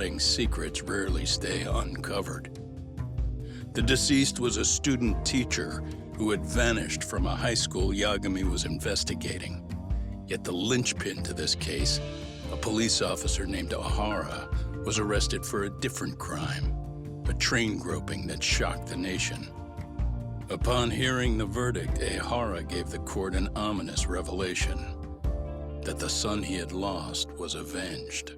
Secrets rarely stay uncovered. The deceased was a student teacher who had vanished from a high school Yagami was investigating. Yet the linchpin to this case, a police officer named Ohara, was arrested for a different crime, a train groping that shocked the nation. Upon hearing the verdict, Ohara gave the court an ominous revelation, that the son he had lost was avenged.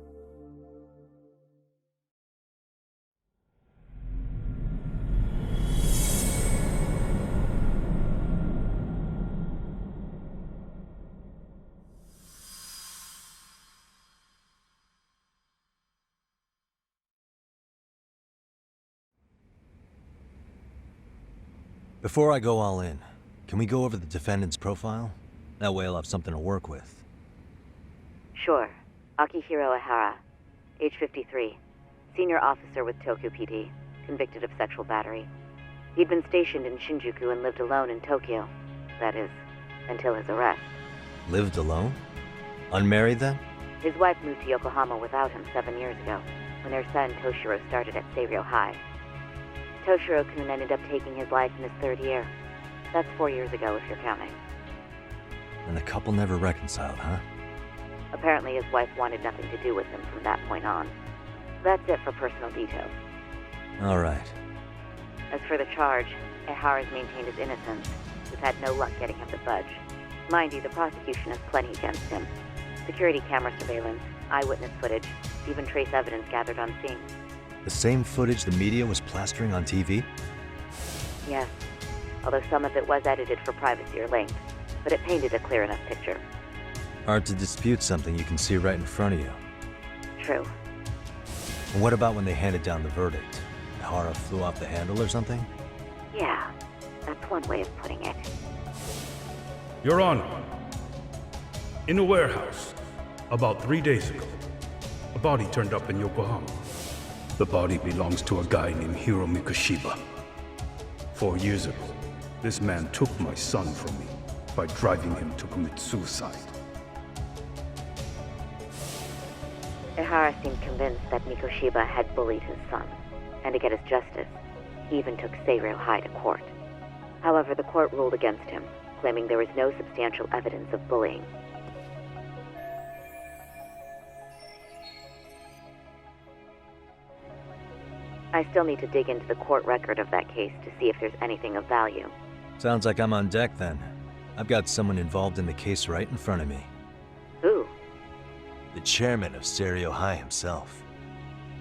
Before I go all in, can we go over the defendant's profile? That way I'll have something to work with. Sure. Akihiro Ihara, age 53, senior officer with Tokyo PD, convicted of sexual battery. He'd been stationed in Shinjuku and lived alone in Tokyo. That is, until his arrest. Lived alone? Unmarried then? His wife moved to Yokohama without him 7 years ago, when their son Toshiro started at Seiryo High. Toshiro-kun ended up taking his life in his 3rd year. That's 4 years ago, if you're counting. And the couple never reconciled, huh? Apparently his wife wanted nothing to do with him from that point on. That's it for personal details. All right. As for the charge, Ihara's maintained his innocence. We've had no luck getting him to budge. Mind you, the prosecution has plenty against him. Security camera surveillance, eyewitness footage, even trace evidence gathered on scene. The same footage the media was plastering on TV? Yes, although some of it was edited for privacy or length, but it painted a clear enough picture. Hard to dispute something you can see right in front of you. True. And what about when they handed down the verdict? Ihara flew off the handle or something? Yeah, that's one way of putting it. Your Honor, in a warehouse, about 3 days ago, a body turned up in Yokohama. The body belongs to a guy named Hiro Mikoshiba. 4 years ago, this man took my son from me by driving him to commit suicide. Ihara seemed convinced that Mikoshiba had bullied his son, and to get his justice, he even took Seiryo High to court. However, the court ruled against him, claiming there was no substantial evidence of bullying. I still need to dig into the court record of that case to see if there's anything of value. Sounds like I'm on deck then. I've got someone involved in the case right in front of me. Who? The chairman of Seiryo High himself.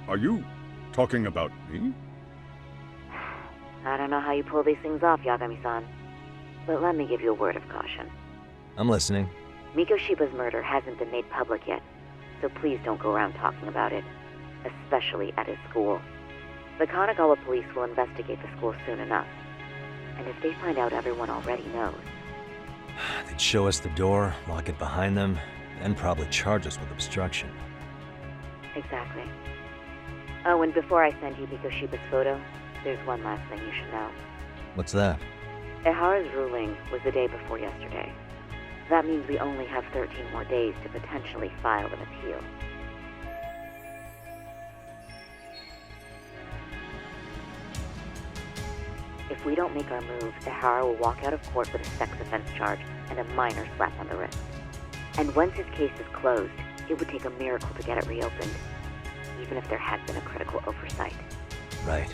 Are you talking about me? I don't know how you pull these things off, Yagami-san. But let me give you a word of caution. I'm listening. Mikoshiba's murder hasn't been made public yet, so please don't go around talking about it, especially at his school. The Kanagawa police will investigate the school soon enough. And if they find out everyone already knows... They'd show us the door, lock it behind them, and probably charge us with obstruction. Exactly. Oh, and before I send you Mikoshiba's photo, there's one last thing you should know. What's that? Ihara's ruling was the day before yesterday. That means we only have 13 more days to potentially file an appeal. If we don't make our move, Ihara will walk out of court with a sex offense charge and a minor slap on the wrist. And once his case is closed, it would take a miracle to get it reopened, even if there had been a critical oversight. Right.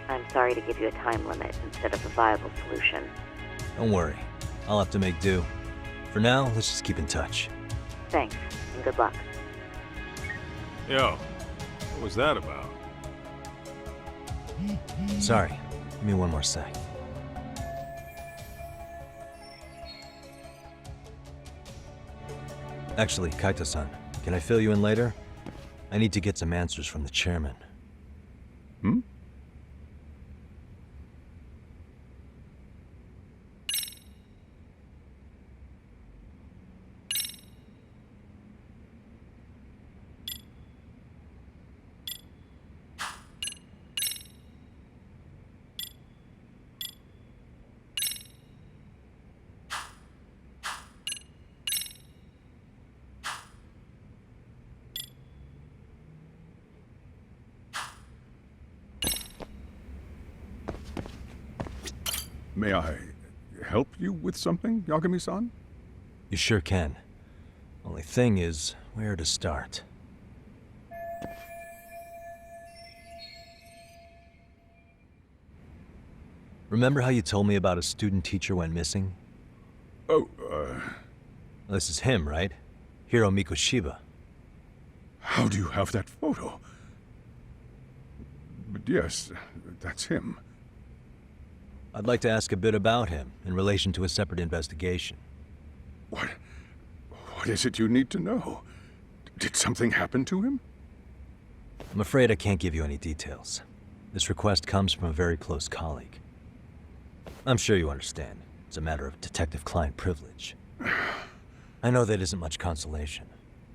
I'm sorry to give you a time limit instead of a viable solution. Don't worry. I'll have to make do. For now, let's just keep in touch. Thanks, and good luck. Yo, what was that about? Sorry. Give me one more sec. Actually, Kaito-san, can I fill you in later? I need to get some answers from the chairman. Hmm? May I help you with something, Yagami-san? You sure can. Only thing is, where to start? Remember how you told me about a student teacher went missing? Oh, This is him, right? Hiro Mikoshiba. how do you have that photo? But yes, that's him. I'd like to ask a bit about him in relation to a separate investigation. What is it you need to know? Did something happen to him? I'm afraid I can't give you any details. This request comes from a very close colleague. I'm sure you understand. It's a matter of detective-client privilege. I know that isn't much consolation.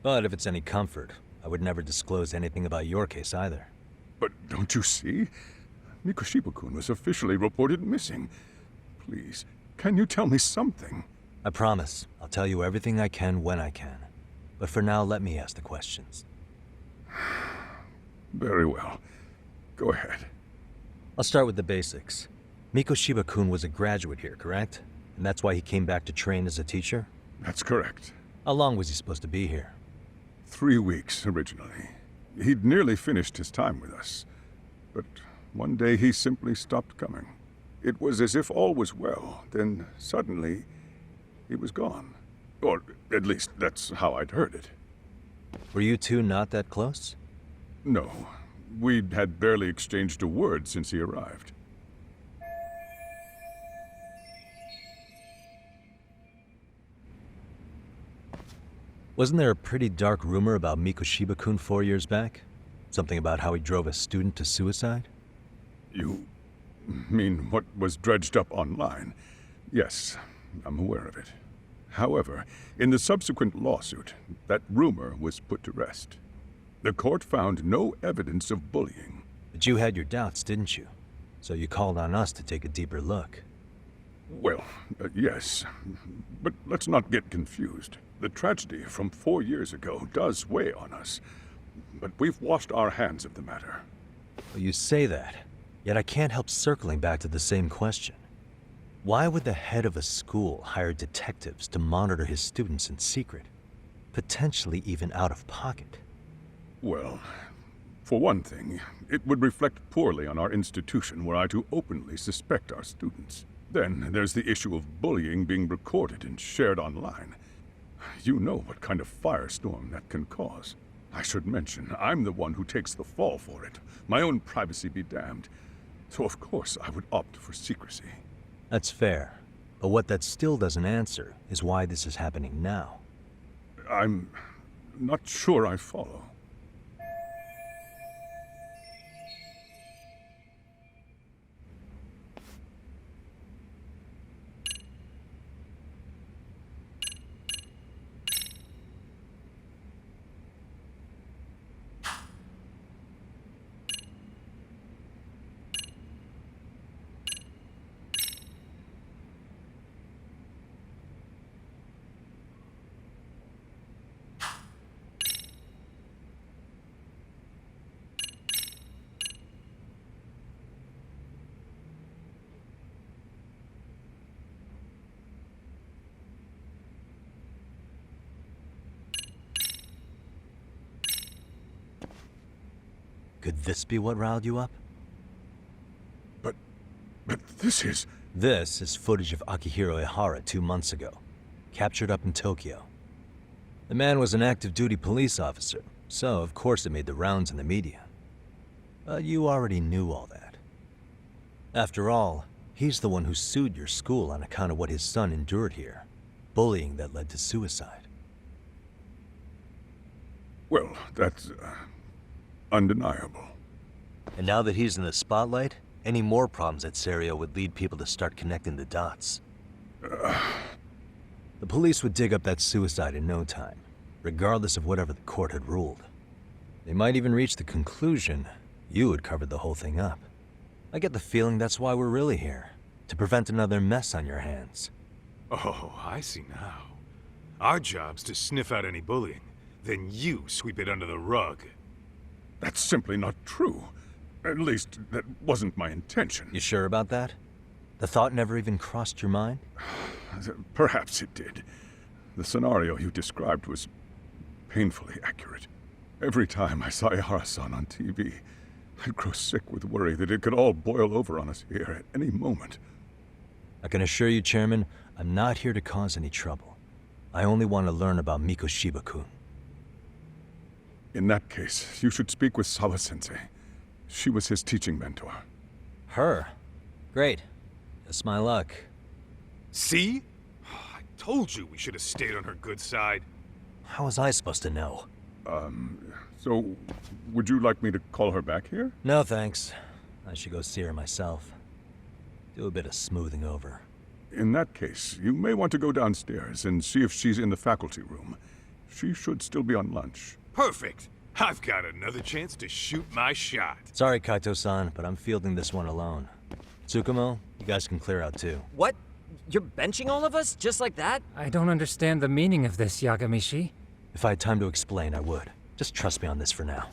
But if it's any comfort, I would never disclose anything about your case either. But don't you see? Mikoshiba-kun was officially reported missing. Please, can you tell me something? I promise. I'll tell you everything I can when I can. But for now, let me ask the questions. Very well. Go ahead. I'll start with the basics. Mikoshiba-kun was a graduate here, correct? And that's why he came back to train as a teacher? That's correct. How long was he supposed to be here? 3 weeks, originally. He'd nearly finished his time with us. But one day he simply stopped coming. It was as if all was well, then suddenly he was gone. Or at least that's how I'd heard it. Were you two not that close? No, we'd had barely exchanged a word since he arrived. Wasn't there a pretty dark rumor about Mikoshiba-kun 4 years back? Something about how he drove a student to suicide? You mean what was dredged up online? Yes, I'm aware of it. However, in the subsequent lawsuit, that rumor was put to rest. The court found no evidence of bullying. But you had your doubts, didn't you? So you called on us to take a deeper look. Well, yes, but let's not get confused. The tragedy from 4 years ago does weigh on us, but we've washed our hands of the matter. Well, you say that, yet I can't help circling back to the same question. Why would the head of a school hire detectives to monitor his students in secret, potentially even out of pocket? Well, for one thing, it would reflect poorly on our institution were I to openly suspect our students. Then there's the issue of bullying being recorded and shared online. You know what kind of firestorm that can cause. I should mention, I'm the one who takes the fall for it. My own privacy be damned. So of course I would opt for secrecy. That's fair. But what that still doesn't answer is why this is happening now. I'm not sure I follow. Could this be what riled you up? But this is... This is footage of Akihiro Ihara 2 months ago, captured up in Tokyo. The man was an active duty police officer, so of course it made the rounds in the media. But you already knew all that. After all, he's the one who sued your school on account of what his son endured here, bullying that led to suicide. Well, that's... undeniable. And now that he's in the spotlight, any more problems at Serio would lead people to start connecting the dots. The police would dig up that suicide in no time, regardless of whatever the court had ruled. They might even reach the conclusion you had covered the whole thing up. I get the feeling that's why we're really here, to prevent another mess on your hands. Oh, I see now. Our job's to sniff out any bullying, then you sweep it under the rug. That's simply not true. At least, that wasn't my intention. You sure about that? The thought never even crossed your mind? Perhaps it did. The scenario you described was painfully accurate. Every time I saw Ihara-san on TV, I'd grow sick with worry that it could all boil over on us here at any moment. I can assure you, Chairman, I'm not here to cause any trouble. I only want to learn about Mikoshiba-kun. In that case, you should speak with Sawa-sensei. She was his teaching mentor. Her? Great. That's my luck. See? I told you we should have stayed on her good side. How was I supposed to know? So, would you like me to call her back here? No, thanks. I should go see her myself. Do a bit of smoothing over. In that case, you may want to go downstairs and see if she's in the faculty room. She should still be on lunch. Perfect. I've got another chance to shoot my shot. Sorry, Kaito-san, but I'm fielding this one alone. Tsukumo, you guys can clear out too. What? You're benching all of us? Just like that? I don't understand the meaning of this, Yagamishi. If I had time to explain, I would. Just trust me on this for now.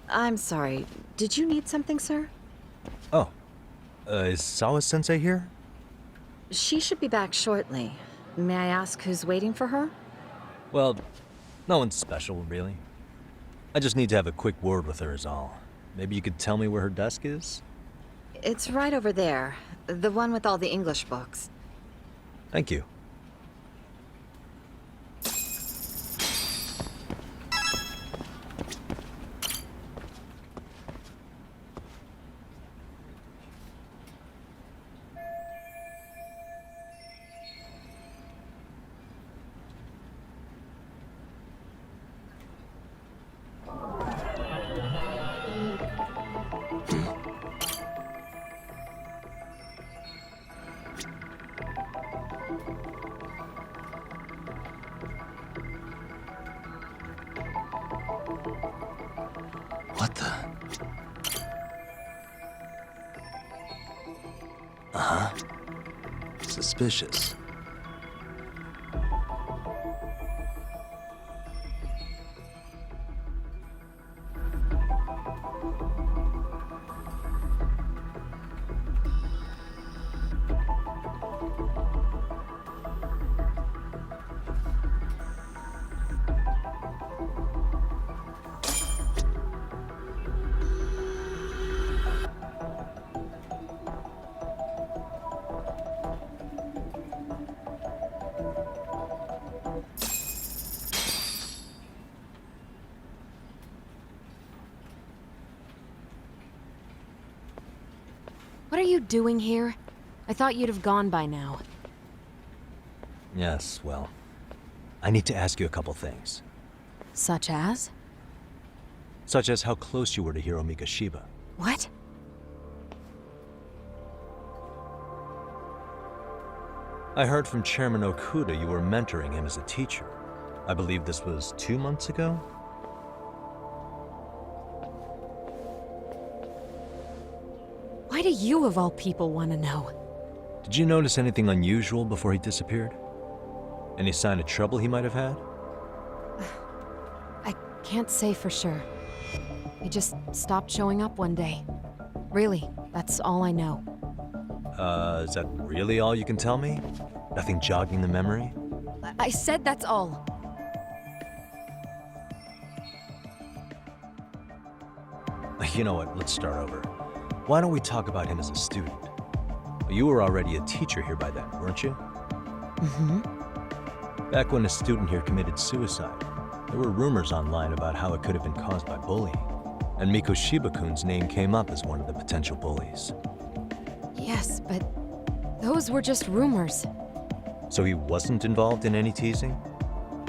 I'm sorry. Did you need something, sir? Oh, is Sawa-sensei here? She should be back shortly. May I ask who's waiting for her? Well, no one's special, really. I just need to have a quick word with her is all. Maybe you could tell me where her desk is? It's right over there. The one with all the English books. Thank you. What the? Uh-huh. Suspicious. What are you doing here? I thought you'd have gone by now. Yes, well, I need to ask you a couple things. Such as? Such as how close you were to Hiro Mikoshiba. What? I heard from Chairman Okuda you were mentoring him as a teacher. I believe this was 2 months ago? Why do you, of all people, want to know? Did you notice anything unusual before he disappeared? Any sign of trouble he might have had? I can't say for sure. He just stopped showing up one day. Really, that's all I know. Is that really all you can tell me? Nothing jogging the memory? I said that's all. You know what, let's start over. Why don't we talk about him as a student? You were already a teacher here by then, weren't you? Mm-hmm. Back when a student here committed suicide, there were rumors online about how it could have been caused by bullying. And Mikoshiba-kun's name came up as one of the potential bullies. Yes, but those were just rumors. So he wasn't involved in any teasing?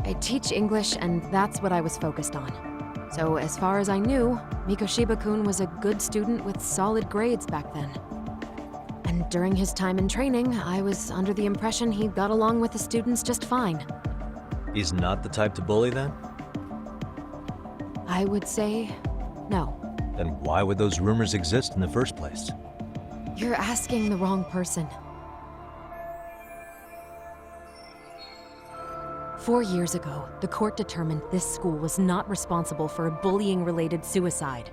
I teach English, and that's what I was focused on. So as far as I knew, Mikoshiba-kun was a good student with solid grades back then. And during his time in training, I was under the impression he got along with the students just fine. He's not the type to bully then? I would say no. Then why would those rumors exist in the first place? You're asking the wrong person. 4 years ago, the court determined this school was not responsible for a bullying-related suicide.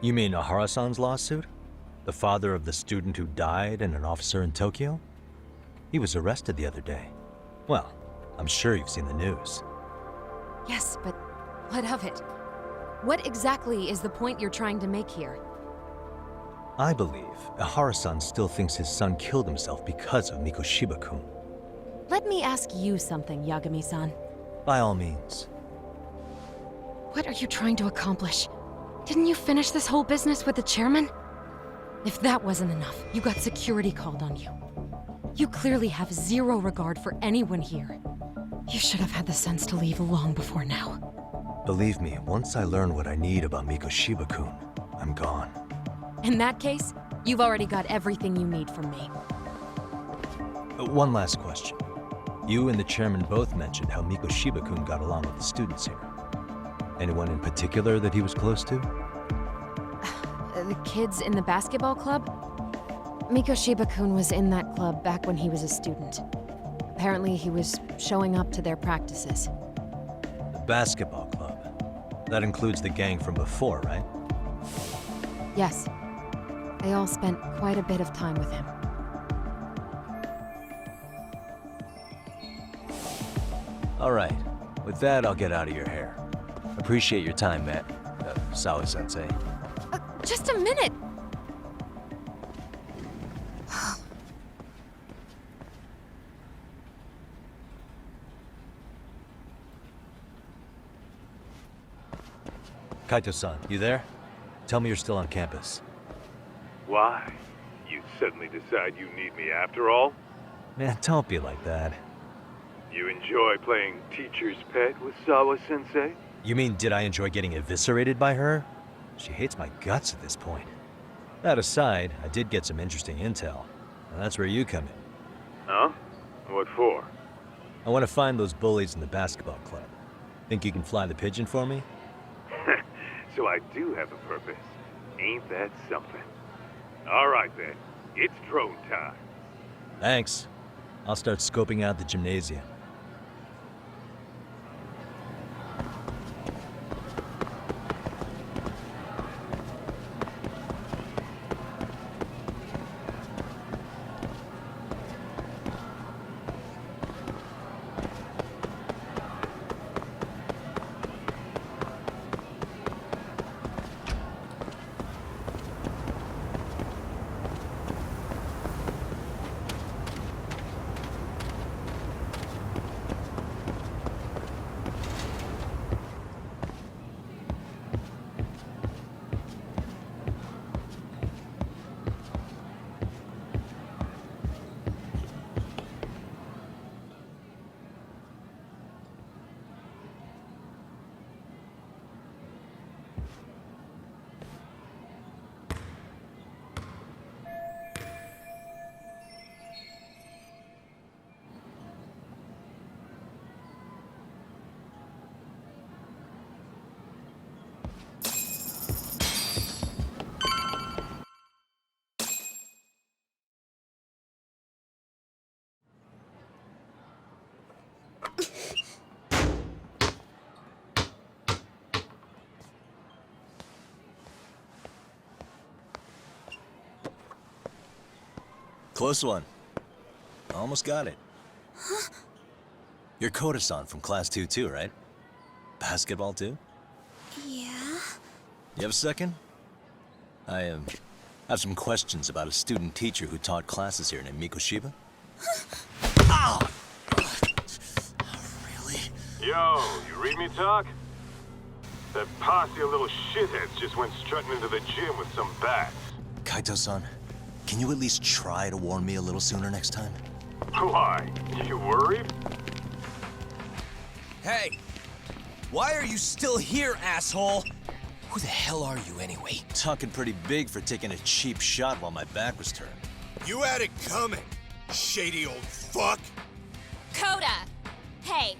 You mean Ahara-san's lawsuit? The father of the student who died and an officer in Tokyo? He was arrested the other day. Well, I'm sure you've seen the news. Yes, but what of it? What exactly is the point you're trying to make here? I believe Ahara-san still thinks his son killed himself because of Mikoshiba-kun. Let me ask you something, Yagami-san. By all means. What are you trying to accomplish? Didn't you finish this whole business with the chairman? If that wasn't enough, you got security called on you. You clearly have zero regard for anyone here. You should have had the sense to leave long before now. Believe me, once I learn what I need about Mikoshiba-kun, I'm gone. In that case, you've already got everything you need from me. One last question. You and the chairman both mentioned how Mikoshiba-kun got along with the students here. Anyone in particular that he was close to? The kids in the basketball club? Mikoshiba-kun was in that club back when he was a student. Apparently, he was showing up to their practices. The basketball club. That includes the gang from before, right? Yes. They all spent quite a bit of time with him. All right. With that, I'll get out of your hair. Appreciate your time, Matt. Sawa-sensei. Just a minute! Kaito-san, you there? Tell me you're still on campus. Why? You suddenly decide you need me after all? Man, don't be like that. You enjoy playing teacher's pet with Sawa-sensei? You mean, did I enjoy getting eviscerated by her? She hates my guts at this point. That aside, I did get some interesting intel, and that's where you come in. Huh? What for? I want to find those bullies in the basketball club. Think you can fly the pigeon for me? So I do have a purpose. Ain't that something? All right then, it's drone time. Thanks. I'll start scoping out the gymnasium. Close one. Almost got it. Huh? You're Koda-san from Class 2 too, right? Basketball too? Yeah? You have a second? I I have some questions about a student teacher who taught classes here named Mikoshiba. Really? Yo, you read me talk? That posse of little shitheads just went strutting into the gym with some bats. Kaito-san, can you at least try to warn me a little sooner next time? Why? You worried? Hey! Why are you still here, asshole? Who the hell are you anyway? Talking pretty big for taking a cheap shot while my back was turned. You had it coming, shady old fuck. Coda! Hey,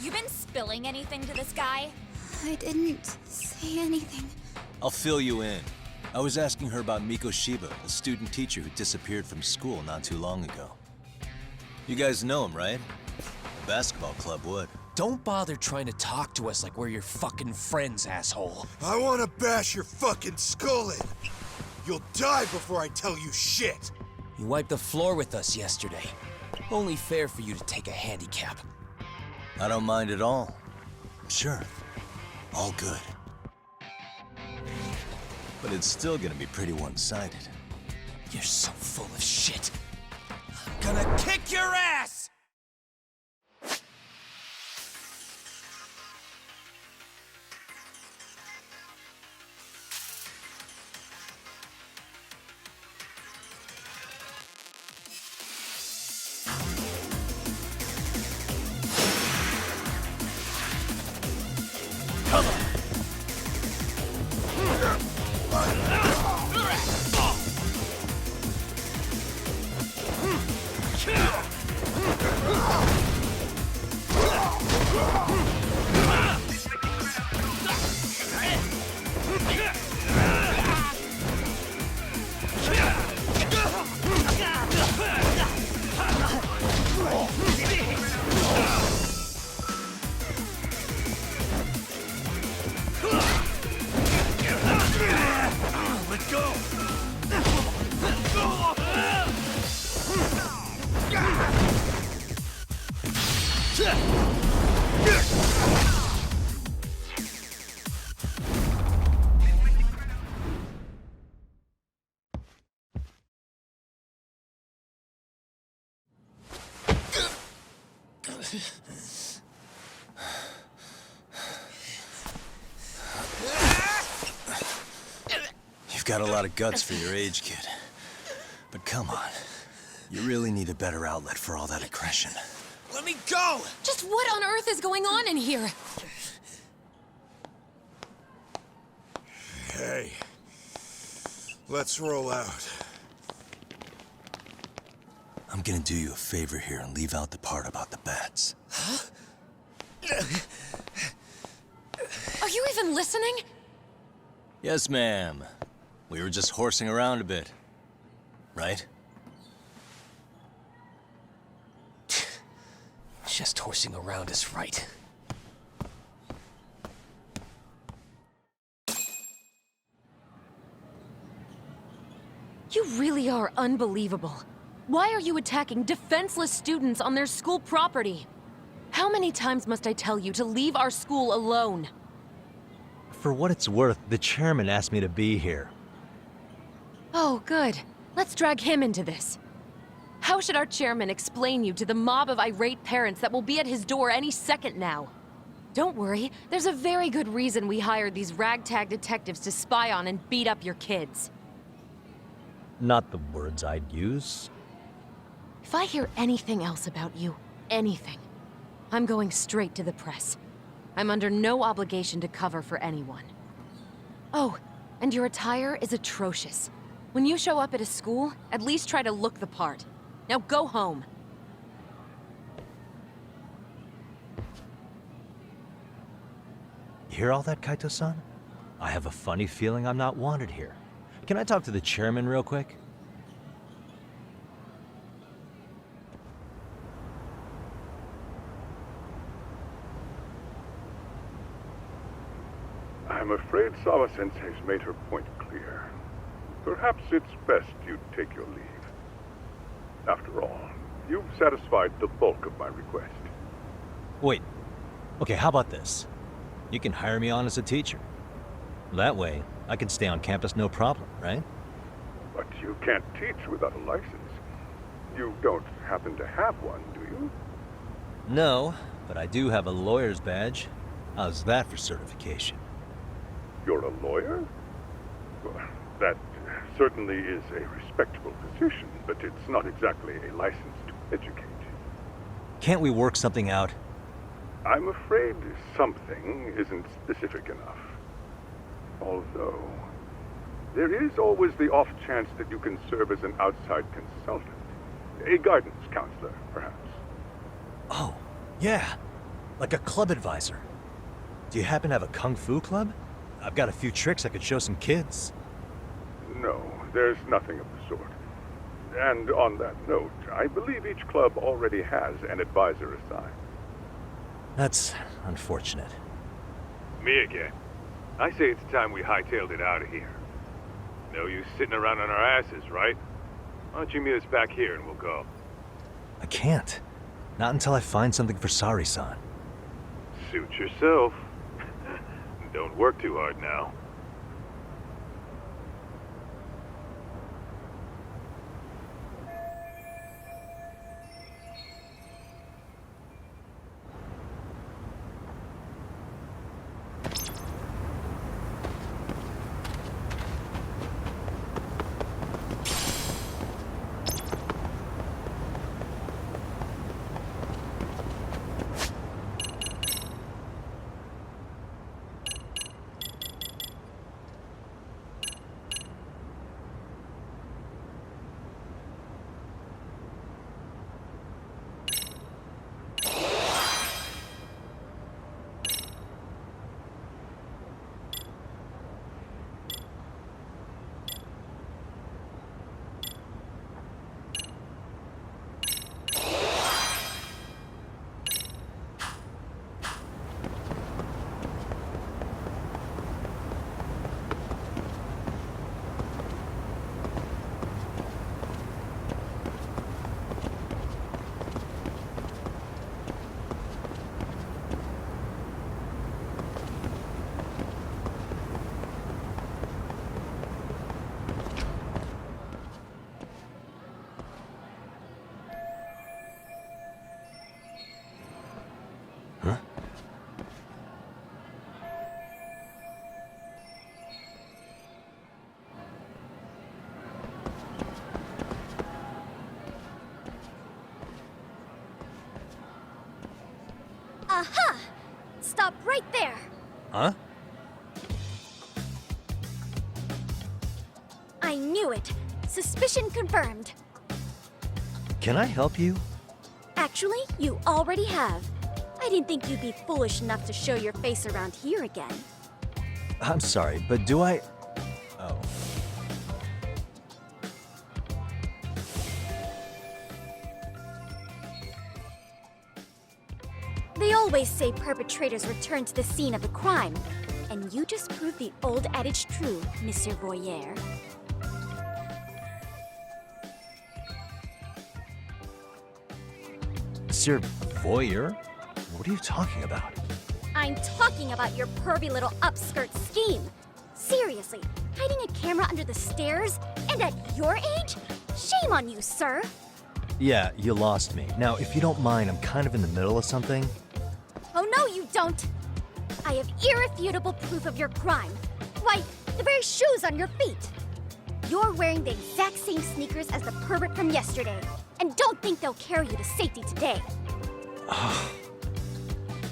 you been spilling anything to this guy? I didn't say anything. I'll fill you in. I was asking her about Mikoshiba, a student teacher who disappeared from school not too long ago. You guys know him, right? The basketball club would. Don't bother trying to talk to us like we're your fucking friends, asshole. I want to bash your fucking skull in. You'll die before I tell you shit. You wiped the floor with us yesterday. Only fair for you to take a handicap. I don't mind at all. Sure. All good. But it's still gonna be pretty one-sided. You're so full of shit. I'm gonna kick your ass! You've got a lot of guts for your age, kid. But come on. You really need a better outlet for all that aggression. Let me go! Just what on earth is going on in here? Hey, let's roll out. I'm gonna do you a favor here and leave out the part about the bats. Huh? Are you even listening? Yes, ma'am. We were just horsing around a bit. Right? Just horsing around is right. You really are unbelievable. Why are you attacking defenseless students on their school property? How many times must I tell you to leave our school alone? For what it's worth, the chairman asked me to be here. Oh, good. Let's drag him into this. How should our chairman explain you to the mob of irate parents that will be at his door any second now? Don't worry, there's a very good reason we hired these ragtag detectives to spy on and beat up your kids. Not the words I'd use. If I hear anything else about you, anything, I'm going straight to the press. I'm under no obligation to cover for anyone. Oh, and your attire is atrocious. When you show up at a school, at least try to look the part. Now go home. You hear all that, Kaito-san? I have a funny feeling I'm not wanted here. Can I talk to the chairman real quick? I'm afraid Sawa-sensei's made her point clear. Perhaps it's best you take your leave. After all, you've satisfied the bulk of my request. Wait. Okay, how about this? You can hire me on as a teacher. That way, I can stay on campus no problem, right? But you can't teach without a license. You don't happen to have one, do you? No, but I do have a lawyer's badge. How's that for certification? You're a lawyer? Well, that certainly is a respectable position, but it's not exactly a license to educate. Can't we work something out? I'm afraid something isn't specific enough. Although, there is always the off chance that you can serve as an outside consultant. A guidance counselor, perhaps. Oh, yeah. Like a club advisor. Do you happen to have a kung fu club? I've got a few tricks I could show some kids. No, there's nothing of the sort. And on that note, I believe each club already has an advisor assigned. That's unfortunate. Me again. I say it's time we hightailed it out of here. No use sitting around on our asses, right? Why don't you meet us back here and we'll go? I can't. Not until I find something for Sari-san. Suit yourself. Don't work too hard now. Aha! Stop right there! Huh? I knew it. Suspicion confirmed. Can I help you? Actually, you already have. I didn't think you'd be foolish enough to show your face around here again. I'm sorry, but do I... Oh. They always say perpetrators return to the scene of the crime. And you just proved the old adage true, Monsieur Voyeur. Monsieur Voyeur? What are you talking about? I'm talking about your pervy little upskirt scheme. Seriously, hiding a camera under the stairs? And at your age? Shame on you, sir. Yeah, you lost me. Now, if you don't mind, I'm kind of in the middle of something. Oh, no, you don't. I have irrefutable proof of your crime. Why, the very shoes on your feet. You're wearing the exact same sneakers as the pervert from yesterday. And don't think they'll carry you to safety today.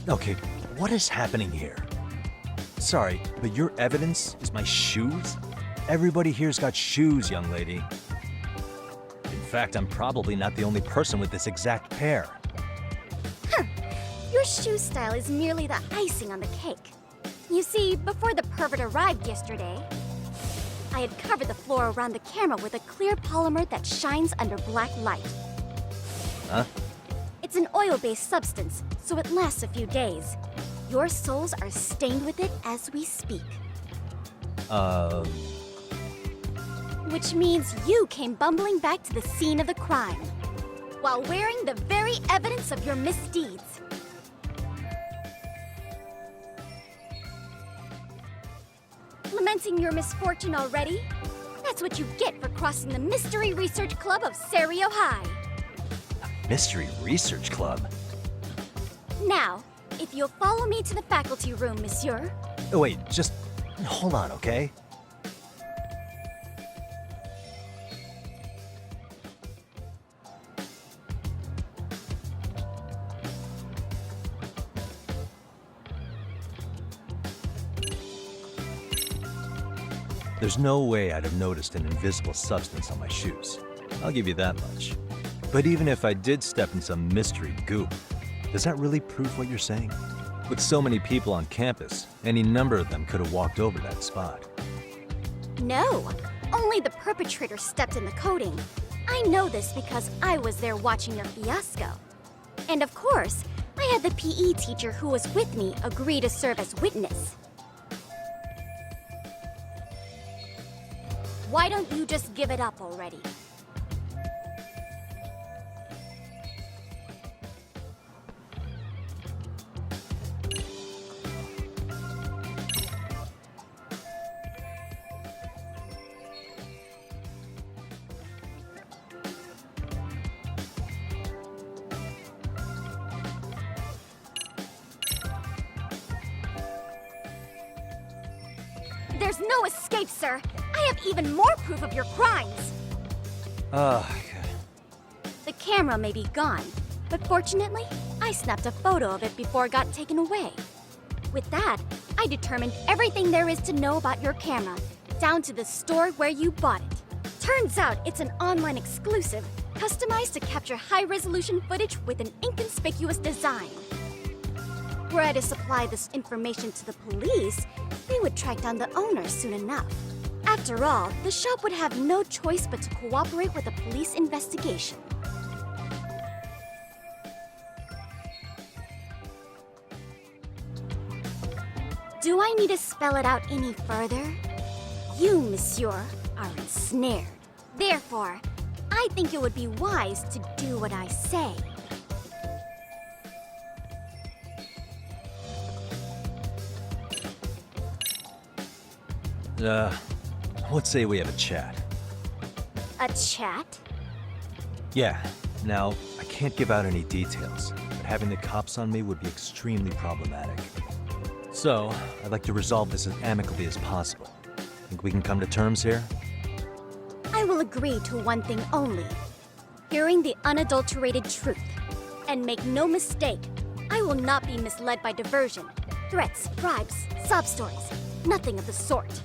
Okay, what is happening here? Sorry, but your evidence is my shoes? Everybody here's got shoes, young lady. In fact, I'm probably not the only person with this exact pair. Huh. Your shoe style is merely the icing on the cake. You see, before the pervert arrived yesterday, I had covered the floor around the camera with a clear polymer that shines under black light. Huh? It's an oil-based substance, so it lasts a few days. Your soles are stained with it as we speak. Which means you came bumbling back to the scene of the crime, while wearing the very evidence of your misdeeds. Lamenting your misfortune already? That's what you get for crossing the Mystery Research Club of Serio High. Mystery Research Club? Now, if you'll follow me to the faculty room, monsieur. Oh, wait, just hold on, okay? There's no way I'd have noticed an invisible substance on my shoes. I'll give you that much. But even if I did step in some mystery goop, does that really prove what you're saying? With so many people on campus, any number of them could have walked over that spot. No, only the perpetrator stepped in the coating. I know this because I was there watching your fiasco. And of course, I had the PE teacher who was with me agree to serve as witness. Why don't you just give it up already? There's no escape, sir. I have even more proof of your crimes. Okay. The camera may be gone, but fortunately, I snapped a photo of it before it got taken away. With that, I determined everything there is to know about your camera, down to the store where you bought it. Turns out it's an online exclusive, customized to capture high-resolution footage with an inconspicuous design. Were I to supply this information to the police, they would track down the owner soon enough. After all, the shop would have no choice but to cooperate with the police investigation. Do I need to spell it out any further? You, monsieur, are ensnared. Therefore, I think it would be wise to do what I say. Let's say we have a chat. A chat? Yeah. Now, I can't give out any details, but having the cops on me would be extremely problematic. So, I'd like to resolve this as amicably as possible. Think we can come to terms here? I will agree to one thing only. Hearing the unadulterated truth. And make no mistake, I will not be misled by diversion, threats, bribes, sob stories. Nothing of the sort.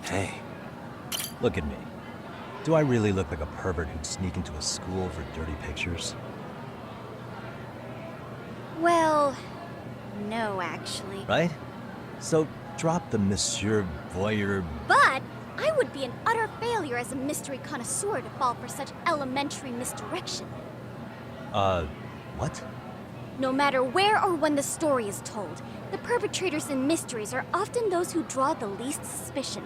Hey, look at me. Do I really look like a pervert who'd sneak into a school for dirty pictures? Well, no, actually. Right? So drop the Monsieur Voyeur. But I would be an utter failure as a mystery connoisseur to fall for such elementary misdirection. What? No matter where or when the story is told, the perpetrators in mysteries are often those who draw the least suspicion.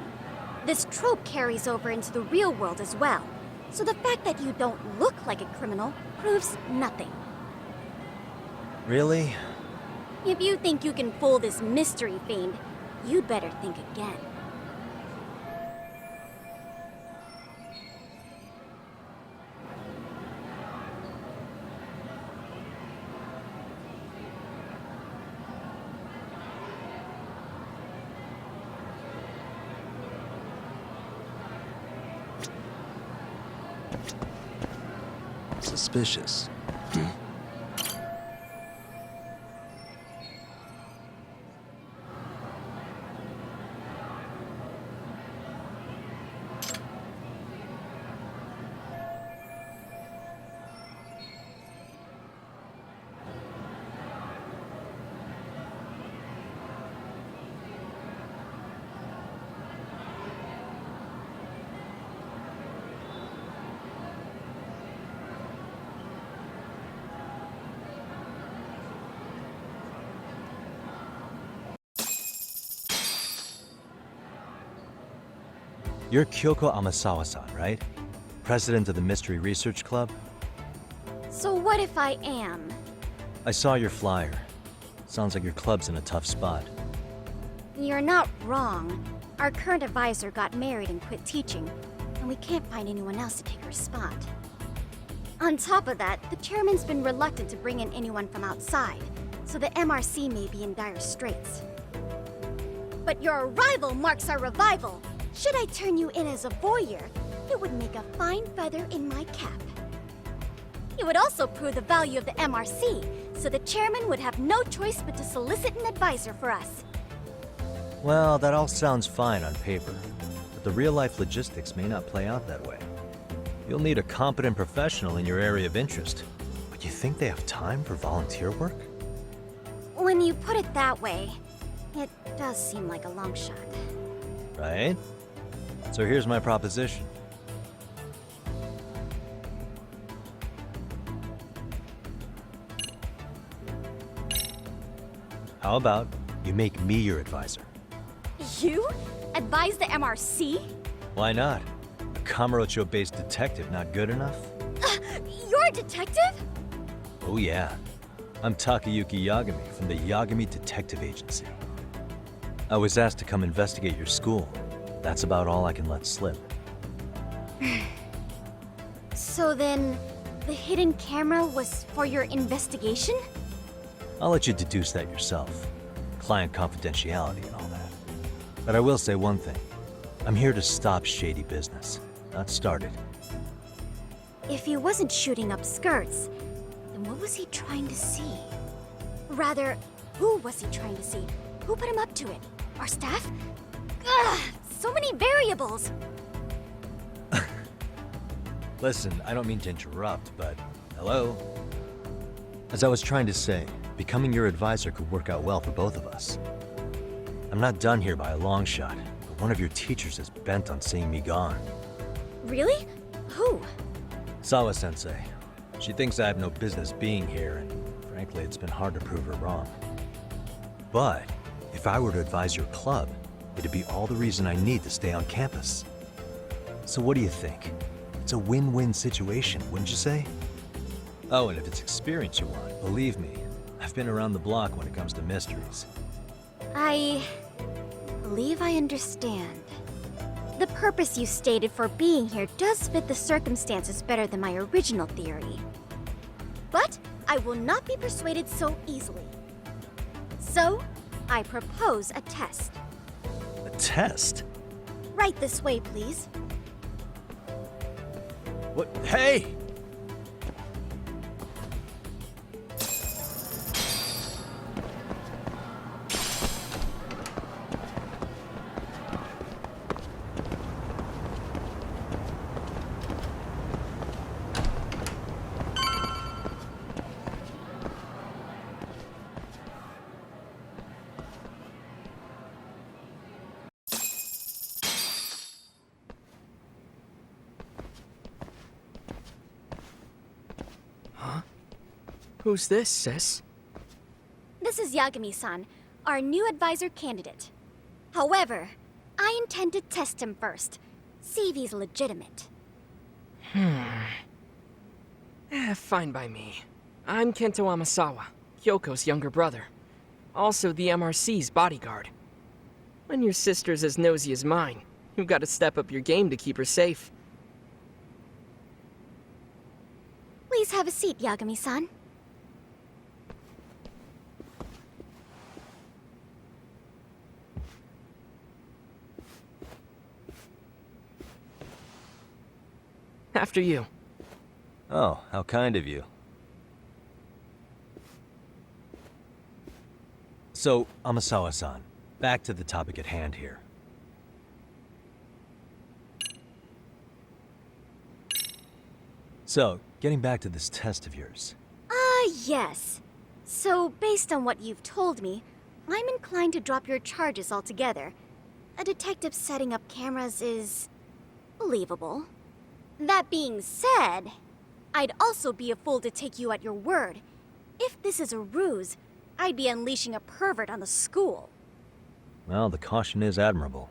This trope carries over into the real world as well, so the fact that you don't look like a criminal proves nothing. Really? If you think you can fool this mystery fiend, you'd better think again. Suspicious. You're Kyoko Amasawa-san, right? President of the Mystery Research Club? So what if I am? I saw your flyer. Sounds like your club's in a tough spot. You're not wrong. Our current advisor got married and quit teaching, and we can't find anyone else to take her spot. On top of that, the chairman's been reluctant to bring in anyone from outside, so the MRC may be in dire straits. But your arrival marks our revival. Should I turn you in as a voyeur, it would make a fine feather in my cap. It would also prove the value of the MRC, so the chairman would have no choice but to solicit an advisor for us. Well, that all sounds fine on paper, but the real-life logistics may not play out that way. You'll need a competent professional in your area of interest, but you think they have time for volunteer work? When you put it that way, it does seem like a long shot. Right? So here's my proposition. How about you make me your advisor? You? Advise the MRC? Why not? A Kamurocho-based detective not good enough? You're a detective? Oh yeah. I'm Takayuki Yagami from the Yagami Detective Agency. I was asked to come investigate your school. That's about all I can let slip. So then, the hidden camera was for your investigation? I'll let you deduce that yourself. Client confidentiality and all that. But I will say one thing. I'm here to stop shady business, not start it. If he wasn't shooting up skirts, then what was he trying to see? Rather, who was he trying to see? Who put him up to it? Our staff? Ugh, so many variables! Listen, I don't mean to interrupt, but hello? As I was trying to say, becoming your advisor could work out well for both of us. I'm not done here by a long shot, but one of your teachers is bent on seeing me gone. Really? Who? Sawa-sensei. She thinks I have no business being here, and frankly, it's been hard to prove her wrong. But if I were to advise your club, it'd be all the reason I need to stay on campus. So what do you think? It's a win-win situation, wouldn't you say? Oh, and if it's experience you want, believe me, I've been around the block when it comes to mysteries. I believe I understand. The purpose you stated for being here does fit the circumstances better than my original theory. But I will not be persuaded so easily. So, I propose a test. A test? Right this way, please. What? Hey! Who's this, sis? This is Yagami-san, our new advisor candidate. However, I intend to test him first, see if he's legitimate. Fine by me. I'm Kento Amasawa, Kyoko's younger brother. Also the MRC's bodyguard. When your sister's as nosy as mine, you've got to step up your game to keep her safe. Please have a seat, Yagami-san. After you. Oh, how kind of you. So, Amasawa-san, back to the topic at hand here. So, getting back to this test of yours. Yes. So, based on what you've told me, I'm inclined to drop your charges altogether. A detective setting up cameras is believable. That being said, I'd also be a fool to take you at your word. If this is a ruse, I'd be unleashing a pervert on the school. Well, the caution is admirable.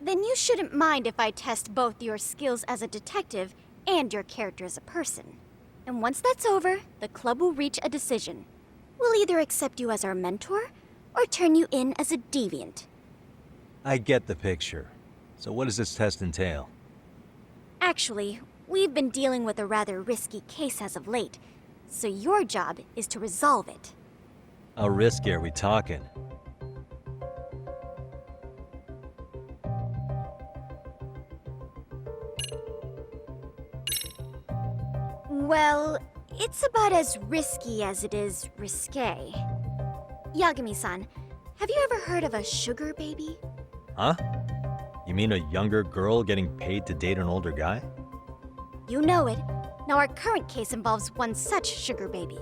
Then you shouldn't mind if I test both your skills as a detective and your character as a person. And once that's over, the club will reach a decision. We'll either accept you as our mentor, or turn you in as a deviant. I get the picture. So what does this test entail? Actually, we've been dealing with a rather risky case as of late, so your job is to resolve it. How risky are we talking? Well, it's about as risky as it is risque. Yagami-san, have you ever heard of a sugar baby? Huh? You mean a younger girl getting paid to date an older guy? You know it. Now our current case involves one such sugar baby.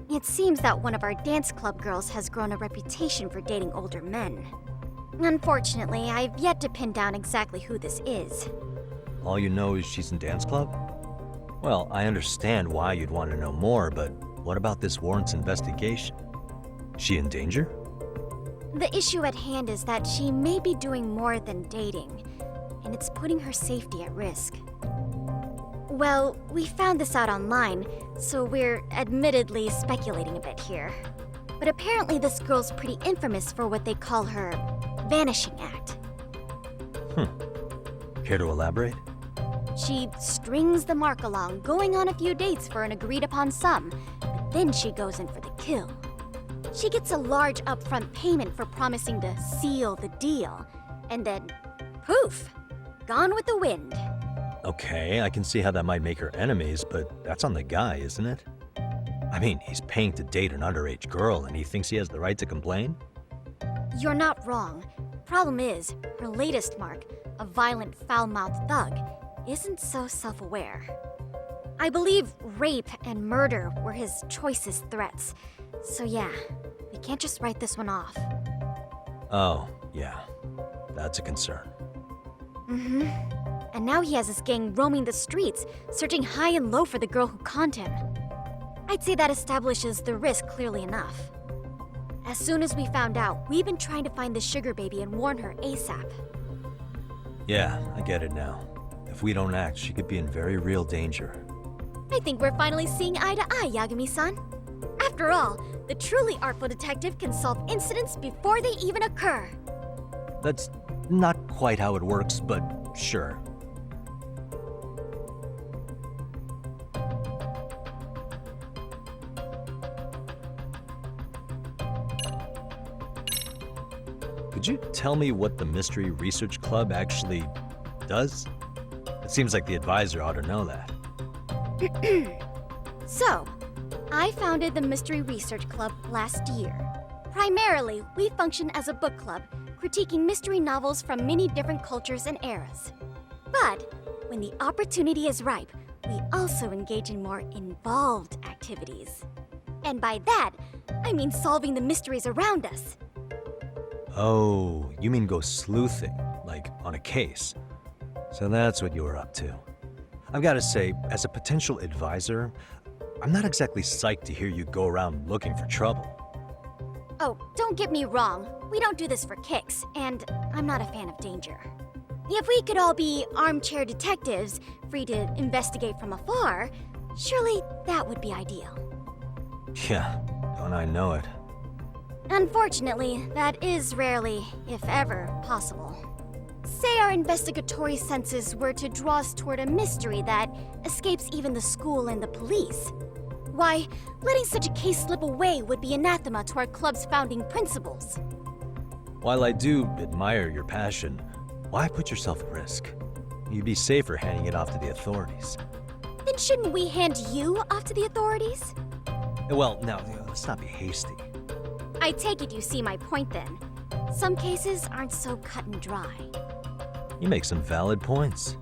It seems that one of our dance club girls has grown a reputation for dating older men. Unfortunately, I've yet to pin down exactly who this is. All you know is she's in dance club? Well, I understand why you'd want to know more, but what about this warrants investigation? Is she in danger? The issue at hand is that she may be doing more than dating, and it's putting her safety at risk. Well, we found this out online, so we're admittedly speculating a bit here. But apparently this girl's pretty infamous for what they call her vanishing act. Care to elaborate? She strings the mark along, going on a few dates for an agreed-upon sum, but then she goes in for the kill. She gets a large upfront payment for promising to seal the deal, and then, poof, gone with the wind. Okay, I can see how that might make her enemies, but that's on the guy, isn't it? I mean, he's paying to date an underage girl, and he thinks he has the right to complain? You're not wrong. Problem is, her latest mark, a violent, foul-mouthed thug, isn't so self-aware. I believe rape and murder were his choicest threats. So yeah, we can't just write this one off. Oh, yeah. That's a concern. Mm-hmm. And now he has his gang roaming the streets, searching high and low for the girl who conned him. I'd say that establishes the risk clearly enough. As soon as we found out, we've been trying to find the sugar baby and warn her ASAP. Yeah, I get it now. If we don't act, she could be in very real danger. I think we're finally seeing eye to eye, Yagami-san. After all, the truly artful detective can solve incidents before they even occur. That's not quite how it works, but sure. Could you tell me what the Mystery Research Club actually does? It seems like the advisor ought to know that. So, I founded the Mystery Research Club last year. Primarily, we function as a book club, critiquing mystery novels from many different cultures and eras. But, when the opportunity is ripe, we also engage in more involved activities. And by that, I mean solving the mysteries around us. Oh, you mean go sleuthing, like on a case. So that's what you were up to. I've got to say, as a potential advisor, I'm not exactly psyched to hear you go around looking for trouble. Oh, don't get me wrong. We don't do this for kicks, and I'm not a fan of danger. If we could all be armchair detectives, free to investigate from afar, surely that would be ideal. Yeah, don't I know it. Unfortunately, that is rarely, if ever, possible. Say our investigatory senses were to draw us toward a mystery that escapes even the school and the police. Why, letting such a case slip away would be anathema to our club's founding principles. While I do admire your passion, why put yourself at risk? You'd be safer handing it off to the authorities. Then shouldn't we hand you off to the authorities? Well, now, let's not be hasty. I take it you see my point then. Some cases aren't so cut and dry. You make some valid points.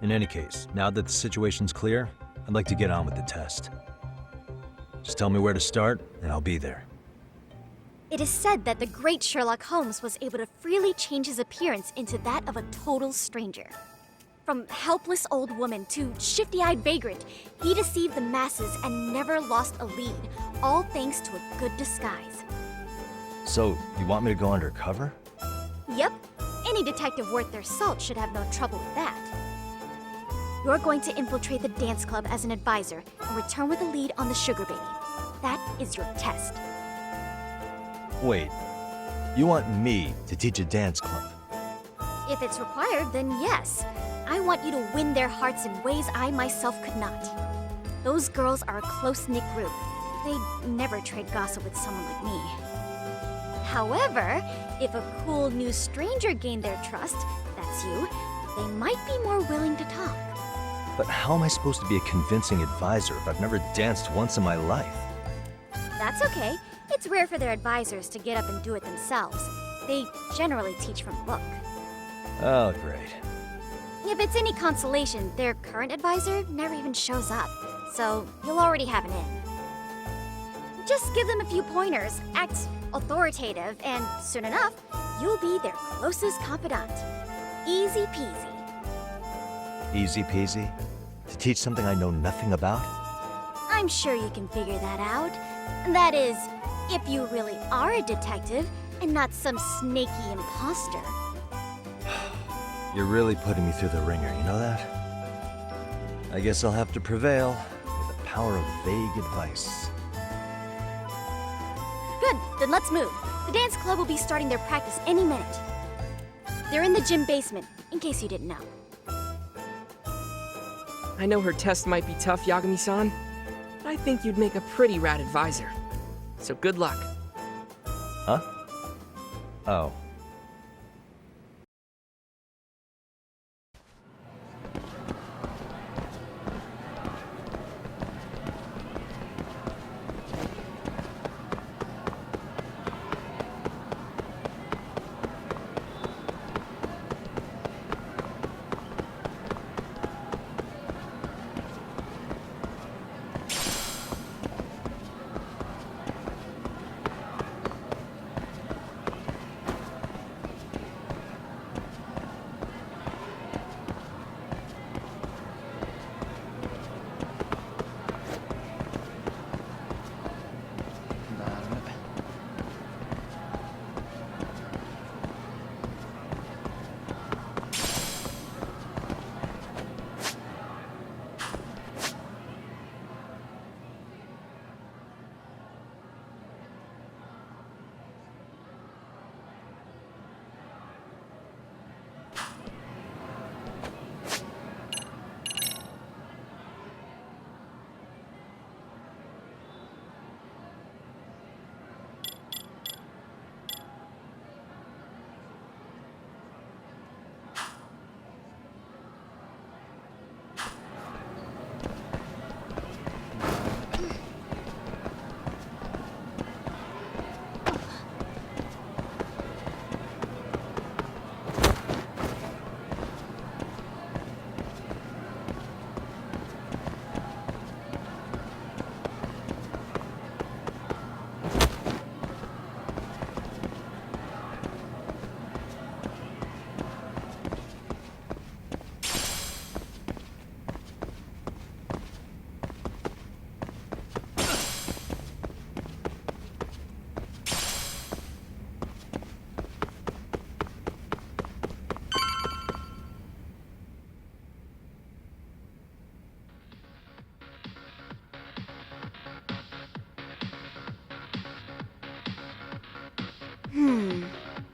In any case, now that the situation's clear, I'd like to get on with the test. Just tell me where to start, and I'll be there. It is said that the great Sherlock Holmes was able to freely change his appearance into that of a total stranger. From helpless old woman to shifty-eyed vagrant, he deceived the masses and never lost a lead, all thanks to a good disguise. So, you want me to go undercover? Yep, any detective worth their salt should have no trouble with that. You're going to infiltrate the dance club as an advisor and return with a lead on the sugar baby. That is your test. Wait, you want me to teach a dance club? If it's required, then yes. I want you to win their hearts in ways I myself could not. Those girls are a close-knit group. They'd never trade gossip with someone like me. However, if a cool new stranger gained their trust, that's you, they might be more willing to talk. But how am I supposed to be a convincing advisor if I've never danced once in my life? That's okay. It's rare for their advisors to get up and do it themselves. They generally teach from book. Oh, great. If it's any consolation, their current advisor never even shows up, so you'll already have an in. Just give them a few pointers, act authoritative, and soon enough, you'll be their closest confidant. Easy peasy. Easy peasy? To teach something I know nothing about? I'm sure you can figure that out. That is, if you really are a detective and not some snaky imposter. You're really putting me through the ringer, you know that? I guess I'll have to prevail with the power of vague advice. Good, then let's move. The dance club will be starting their practice any minute. They're in the gym basement, in case you didn't know. I know her test might be tough, Yagami-san, but I think you'd make a pretty rad advisor. So good luck. Huh? Oh.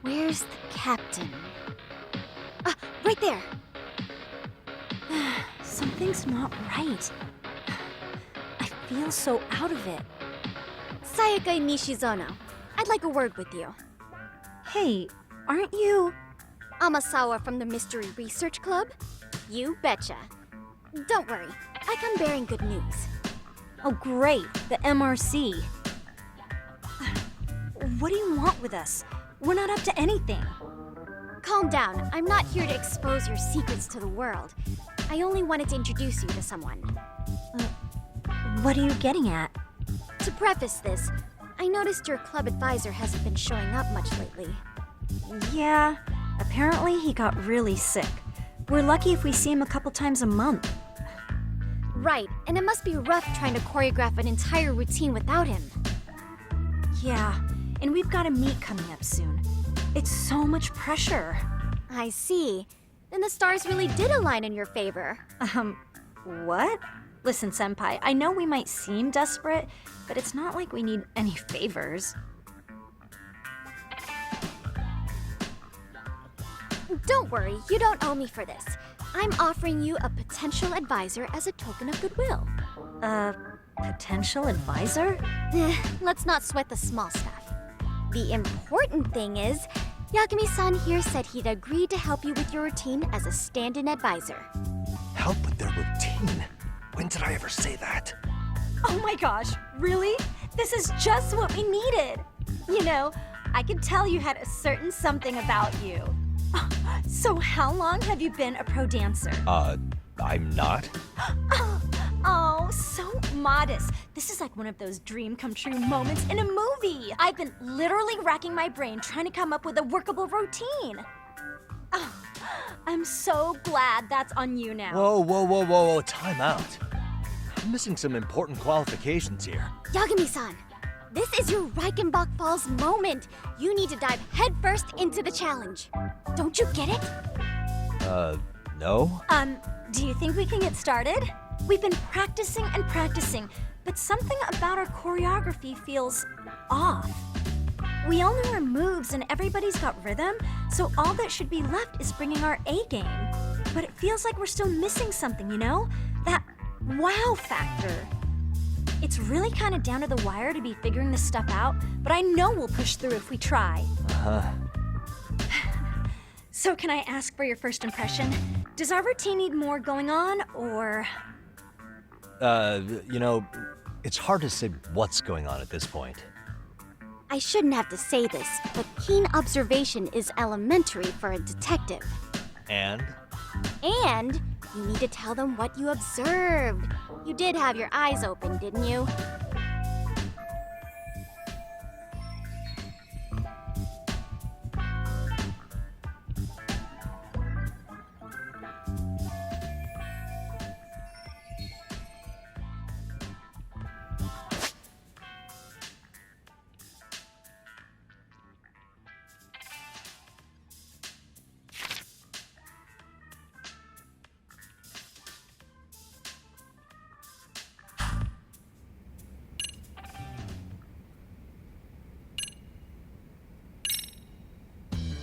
Where's the captain? Ah, right there! Something's not right. I feel so out of it. Sayaka Nishizono, I'd like a word with you. Hey, aren't you... Amasawa from the Mystery Research Club? You betcha. Don't worry, I come bearing good news. Oh great, the MRC. What do you want with us? We're not up to anything. Calm down, I'm not here to expose your secrets to the world. I only wanted to introduce you to someone. What are you getting at? To preface this, I noticed your club advisor hasn't been showing up much lately. Yeah, apparently he got really sick. We're lucky if we see him a couple times a month. Right, and it must be rough trying to choreograph an entire routine without him. Yeah, and we've got a meet coming up soon. It's so much pressure. I see. Then the stars really did align in your favor. What? Listen, Senpai, I know we might seem desperate, but it's not like we need any favors. Don't worry, you don't owe me for this. I'm offering you a potential advisor as a token of goodwill. Potential advisor? Let's not sweat the small stuff. The important thing is, Yagami-san here said he'd agreed to help you with your routine as a stand-in advisor. Help with their routine? When did I ever say that? Oh my gosh, really? This is just what we needed. You know, I could tell you had a certain something about you. So how long have you been a pro dancer? I'm not. Oh, so modest. This is like one of those dream come true moments in a movie. I've been literally racking my brain trying to come up with a workable routine. Oh, I'm so glad that's on you now. Whoa, time out. I'm missing some important qualifications here. Yagami-san, this is your Reichenbach Falls moment. You need to dive headfirst into the challenge. Don't you get it? No? Do you think we can get started? We've been practicing and practicing, but something about our choreography feels off. We all know our moves and everybody's got rhythm, so all that should be left is bringing our A game. But it feels like we're still missing something, you know? That wow factor. It's really kind of down to the wire to be figuring this stuff out, but I know we'll push through if we try. So can I ask for your first impression? Does our routine need more going on, or...? You know, it's hard to say what's going on at this point. I shouldn't have to say this, but keen observation is elementary for a detective. And? And you need to tell them what you observed. You did have your eyes open, didn't you?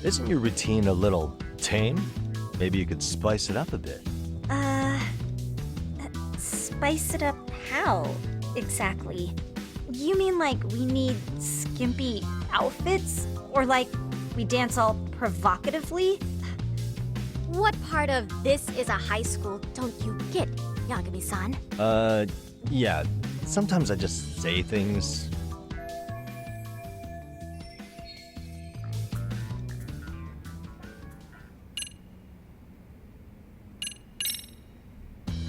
Isn't your routine a little tame? Maybe you could spice it up a bit. Spice it up how, exactly? You mean like we need skimpy outfits? Or like we dance all provocatively? What part of this is a high school don't you get, Yagami-san? Yeah. Sometimes I just say things.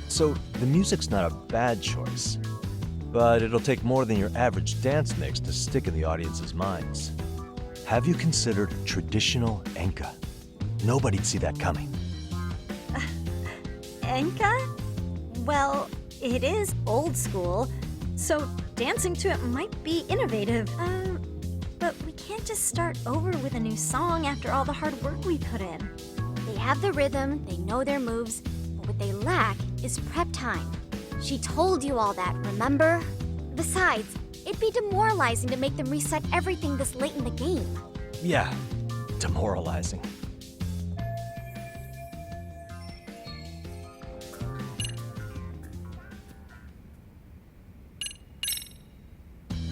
So, the music's not a bad choice, but it'll take more than your average dance mix to stick in the audience's minds. Have you considered traditional enka? Nobody'd see that coming. Enka? Well, it is old school, so dancing to it might be innovative. But we can't just start over with a new song after all the hard work we put in. They have the rhythm, they know their moves, but what they lack is prep time. She told you all that, remember? Besides, it'd be demoralizing to make them reset everything this late in the game. Yeah, demoralizing.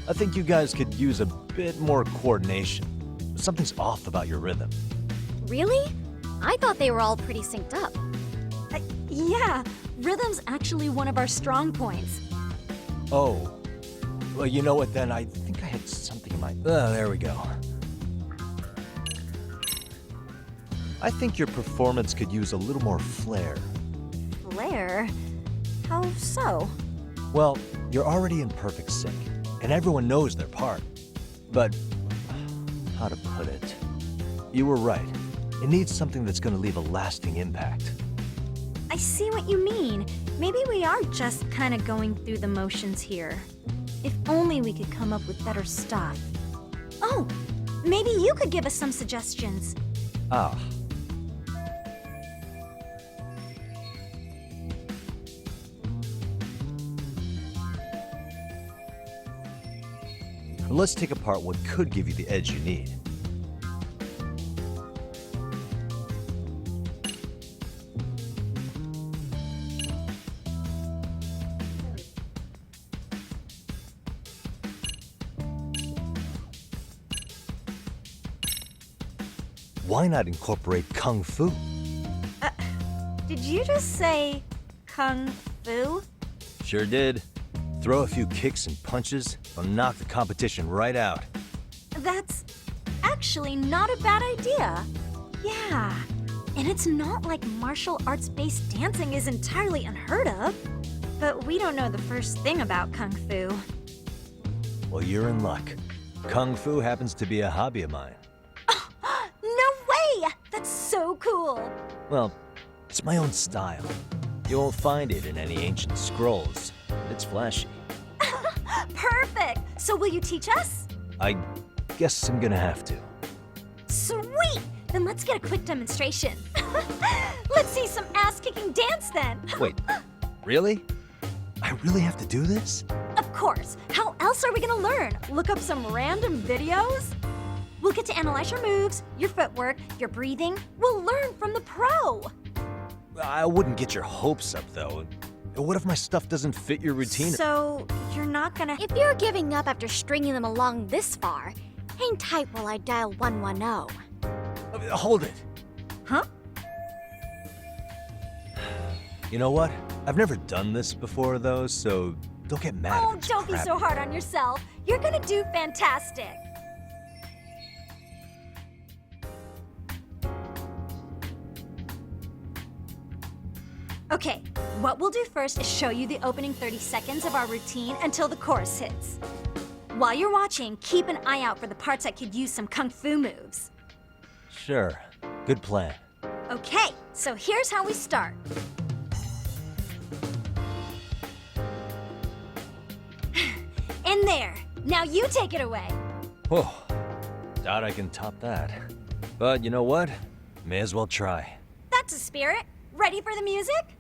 I think you guys could use a bit more coordination. Something's off about your rhythm. Really? I thought they were all pretty synced up. Yeah, rhythm's actually one of our strong points. Oh. Well, you know what then? I think I had something in mind. There we go. I think your performance could use a little more flair. Flair? How so? Well, you're already in perfect sync, and everyone knows their part. But, how to put it? You were right. It needs something that's gonna leave a lasting impact. I see what you mean. Maybe we are just kind of going through the motions here. If only we could come up with better stuff. Oh, maybe you could give us some suggestions. Ah. Let's take apart what could give you the edge you need. Why not incorporate Kung Fu? Did you just say Kung Fu? Sure did. Throw a few kicks and punches, will knock the competition right out. That's actually not a bad idea. Yeah, and it's not like martial arts-based dancing is entirely unheard of. But we don't know the first thing about Kung Fu. Well, you're in luck. Kung Fu happens to be a hobby of mine. No way! That's so cool! Well, it's my own style. You won't find it in any ancient scrolls. It's flashy. Perfect! So will you teach us? I guess I'm gonna have to. Sweet! Then let's get a quick demonstration. Let's see some ass-kicking dance then! Wait, really? I really have to do this? Of course! How else are we gonna learn? Look up some random videos? We'll get to analyze your moves, your footwork, your breathing. We'll learn from the pro! I wouldn't get your hopes up, though. What if my stuff doesn't fit your routine? So, you're not gonna... If you're giving up after stringing them along this far, hang tight while I dial 110. Hold it. Huh? You know what? I've never done this before, though, so don't get mad Oh, if it's don't be so hard on yourself. You're gonna do fantastic. Okay, what we'll do first is show you the opening 30 seconds of our routine until the chorus hits. While you're watching, keep an eye out for the parts that could use some Kung Fu moves. Sure. Good plan. Okay, so here's how we start. In there. Now you take it away. Oh, doubt I can top that. But you know what? May as well try. That's a spirit. Ready for the music?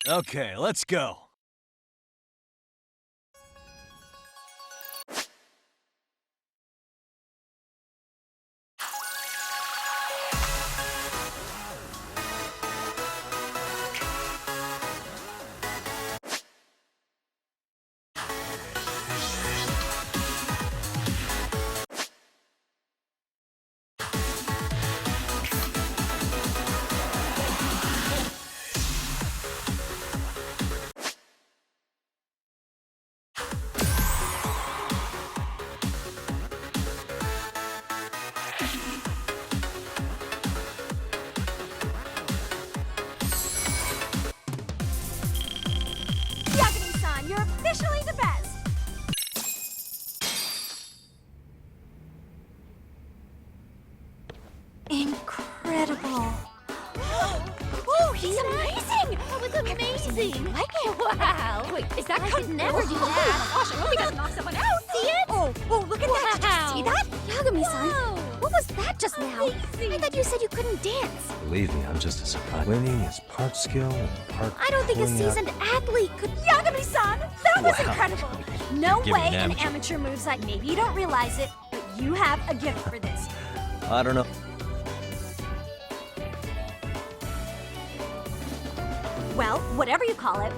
Okay, let's go. Yagami-san, you're officially the best! Incredible. Oh, he's amazing! That was amazing! Like it? Wow! Wait, is that I could never do that! Gosh, I hope he doesn't knock someone out! See it? Oh, look at that! Did you see that? Yagami-san, what was that just now? Amazing. I thought you said you couldn't dance. Believe me, I'm just a surprise. Winning is part skill and part I don't think a pulling out- seasoned athlete could... Yagami-san! That was Wow. incredible! No Give way me an an amateur. amateur moves like maybe you don't realize it, but you have a gift for this. I don't know. Well, whatever you call it,